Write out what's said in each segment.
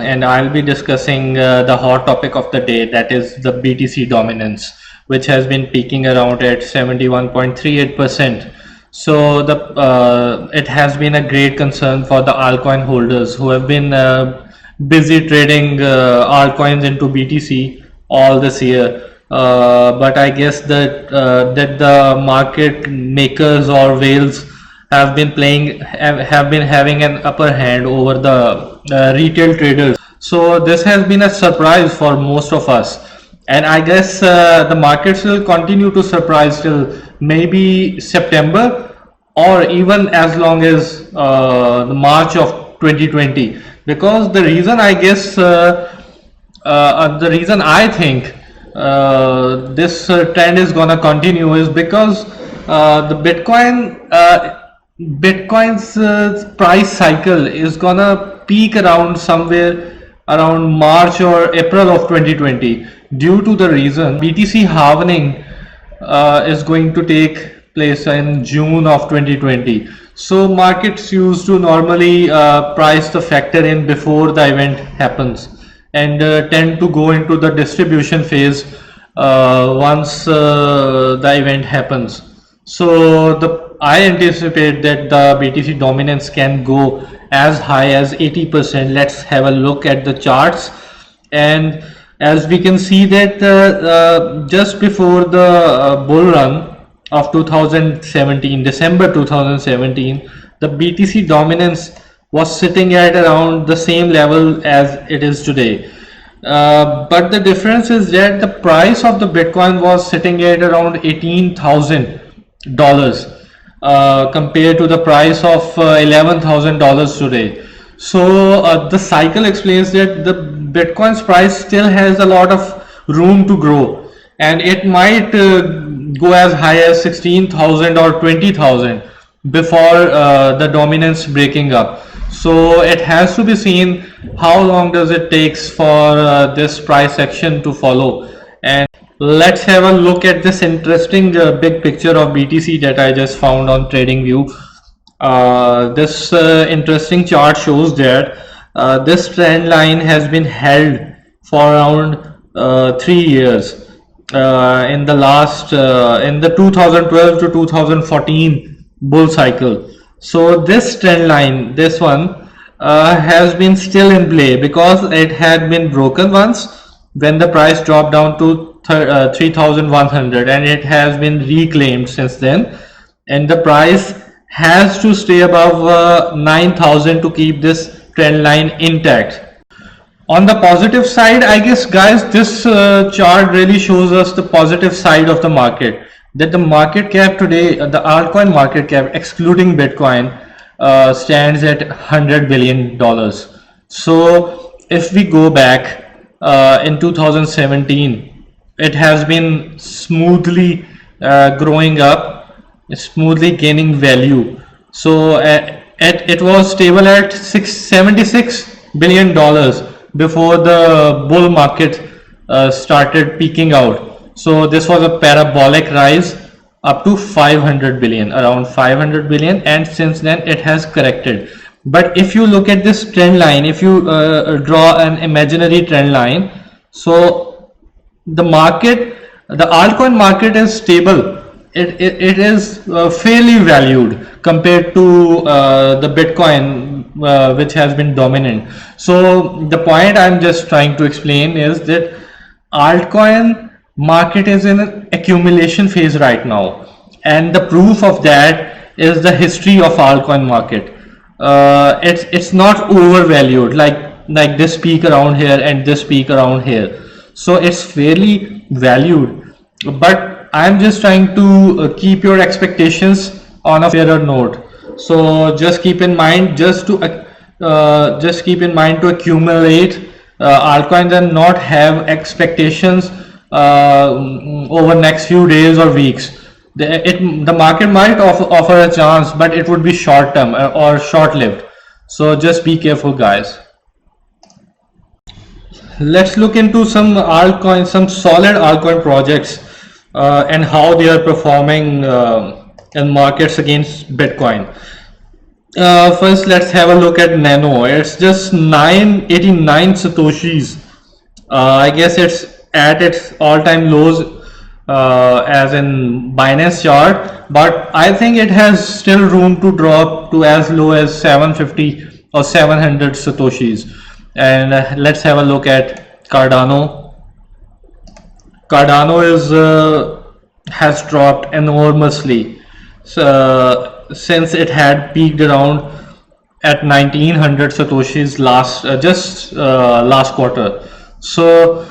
and I'll be discussing the hot topic of the day, that is the BTC dominance, which has been peaking around at 71.38%. So it has been a great concern for the altcoin holders who have been busy trading altcoins into BTC all this year. But I guess that the market makers or whales have been having an upper hand over the retail traders. So this has been a surprise for most of us, and I guess the markets will continue to surprise till maybe September, or even as long as the March of 2020. Because the reason the reason I think this trend is gonna continue is because the Bitcoin's price cycle is gonna peak around somewhere around March or April of 2020, due to the reason BTC halving is going to take place in June of 2020. So markets used to normally price the factor in before the event happens, and tend to go into the distribution phase once the event happens. So I anticipate that the BTC dominance can go as high as 80%. Let's have a look at the charts, and as we can see that just before the bull run of 2017, December 2017, the BTC dominance was sitting at around the same level as it is today. But the difference is that the price of the Bitcoin was sitting at around $18,000 compared to the price of $11,000 today. So the cycle explains that the Bitcoin's price still has a lot of room to grow, and it might go as high as 16,000 or 20,000 before the dominance breaking up. So it has to be seen how long does it takes for this price action to follow. And let's have a look at this interesting big picture of BTC that I just found on TradingView. This interesting chart shows that this trend line has been held for around 3 years in the 2012 to 2014 bull cycle. So this trend line, this one, has been still in play because it had been broken once when the price dropped down to 3,100, and it has been reclaimed since then, and the price has to stay above 9,000 to keep this trend line intact. On the positive side, I guess guys, this chart really shows us the positive side of the market, that the market cap today, the altcoin market cap excluding Bitcoin, stands at $100 billion. So if we go back in 2017, it has been smoothly growing up, smoothly gaining value. So it was stable at $76 billion before the bull market started peaking out. So this was a parabolic rise up to 500 billion, around 500 billion, and since then it has corrected. But if you look at this trend line, if you draw an imaginary trend line, so the altcoin market is stable. It is fairly valued compared to the Bitcoin, which has been dominant. So the point I'm just trying to explain is that altcoin market is in an accumulation phase right now, and the proof of that is the history of altcoin market. It's not overvalued like this peak around here and this peak around here. So it's fairly valued, but I'm just trying to keep your expectations on a fairer note. So just keep in mind, to accumulate altcoins and not have expectations over next few days or weeks. The market might offer a chance, but it would be short term or short lived. So just be careful, guys. Let's look into some altcoins, some solid altcoin projects, and how they are performing in markets against Bitcoin. First, let's have a look at Nano. It's just 989 Satoshis. I guess it's at its all-time lows as in Binance chart, but I think it has still room to drop to as low as 750 or 700 Satoshis. And let's have a look at Cardano. Cardano is has dropped enormously. So, since it had peaked around at 1900 satoshis last quarter. So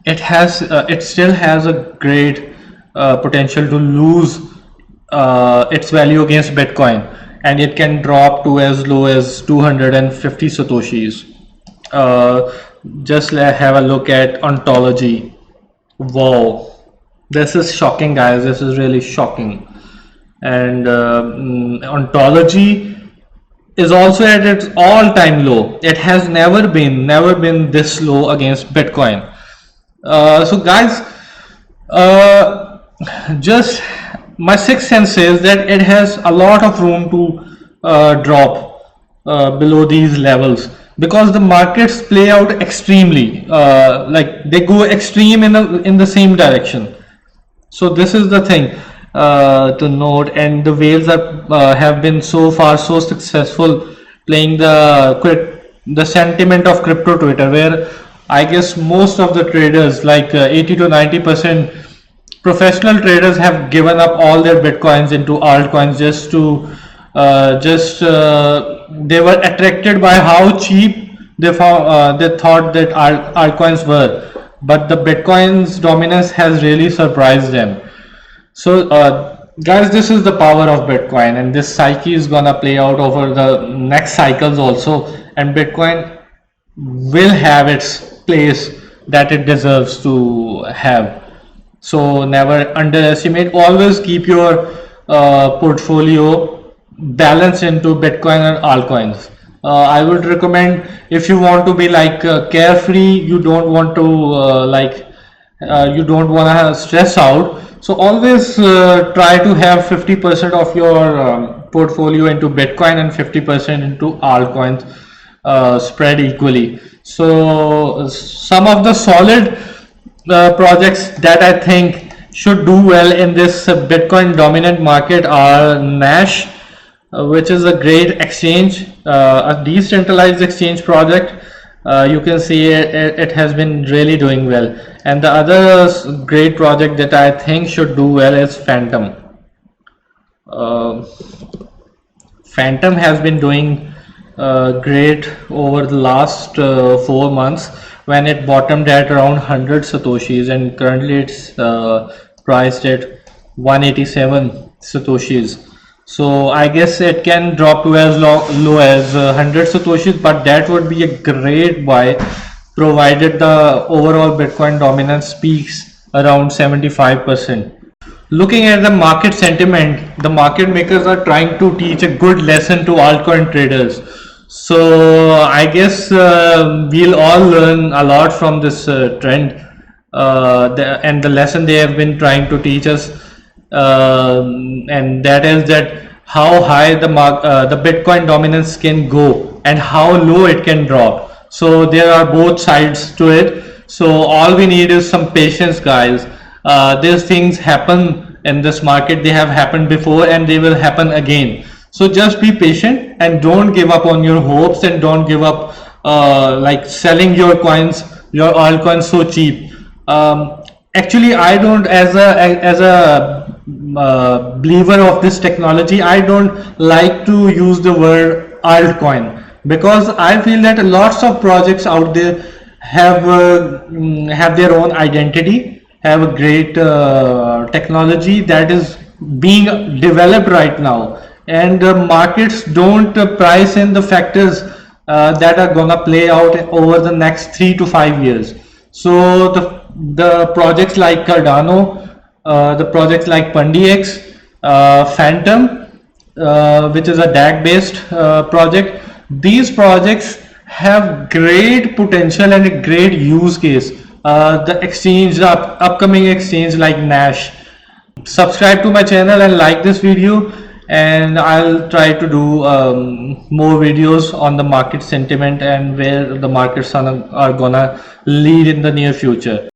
it still has a great potential to lose its value against Bitcoin, and it can drop to as low as 250 satoshis. uh, just have a look at Ontology. Wow, this is shocking, guys. This is really shocking. And Ontology is also at its all-time low. It has never been this low against Bitcoin. So guys, uh, just my sixth sense says that it has a lot of room to drop below these levels, because the markets play out extremely, like they go extreme in the same direction. So this is the thing to note, and the whales are have been so far so successful playing the sentiment of crypto Twitter, where I guess most of the traders, like 80 to 90% professional traders, have given up all their bitcoins into altcoins just to just they were attracted by how cheap they thought that altcoins were, but the bitcoin's dominance has really surprised them. So, guys, this is the power of Bitcoin, and this psyche is gonna play out over the next cycles also, and Bitcoin will have its place that it deserves to have. So, never underestimate. Always keep your portfolio balanced into Bitcoin and altcoins. I would recommend, if you want to be like carefree, you don't want to you don't want to stress out, so always try to have 50% of your portfolio into Bitcoin and 50% into altcoins, spread equally. So some of the solid projects that I think should do well in this Bitcoin dominant market are Nash, which is a great exchange, a decentralized exchange project. You can see it has been really doing well. And the other great project that I think should do well is Phantom. Uh, Phantom has been doing great over the last 4 months, when it bottomed at around 100 satoshis, and currently it's priced at 187 satoshis. So I guess it can drop to as low as 100 satoshis, but that would be a great buy, provided the overall Bitcoin dominance peaks around 75%. Looking at the market sentiment, the market makers are trying to teach a good lesson to altcoin traders. So I guess we'll all learn a lot from this trend, and the lesson they have been trying to teach us, and that is that how high the Bitcoin dominance can go and how low it can drop. So there are both sides to it. So all we need is some patience, guys. These things happen in this market. They have happened before and they will happen again. So just be patient and don't give up on your hopes, and don't give up like selling your coins, your altcoins so cheap. Actually, I don't, as a believer of this technology, I don't like to use the word altcoin, because I feel that lots of projects out there have their own identity, have a great technology that is being developed right now, and markets don't price in the factors that are gonna play out over the next 3 to 5 years. So the projects like Cardano, the projects like PandyX, Phantom, which is a DAG based project. These projects have great potential and a great use case. The upcoming exchange like Nash. Subscribe to my channel and like this video, and I'll try to do more videos on the market sentiment and where the markets are gonna lead in the near future.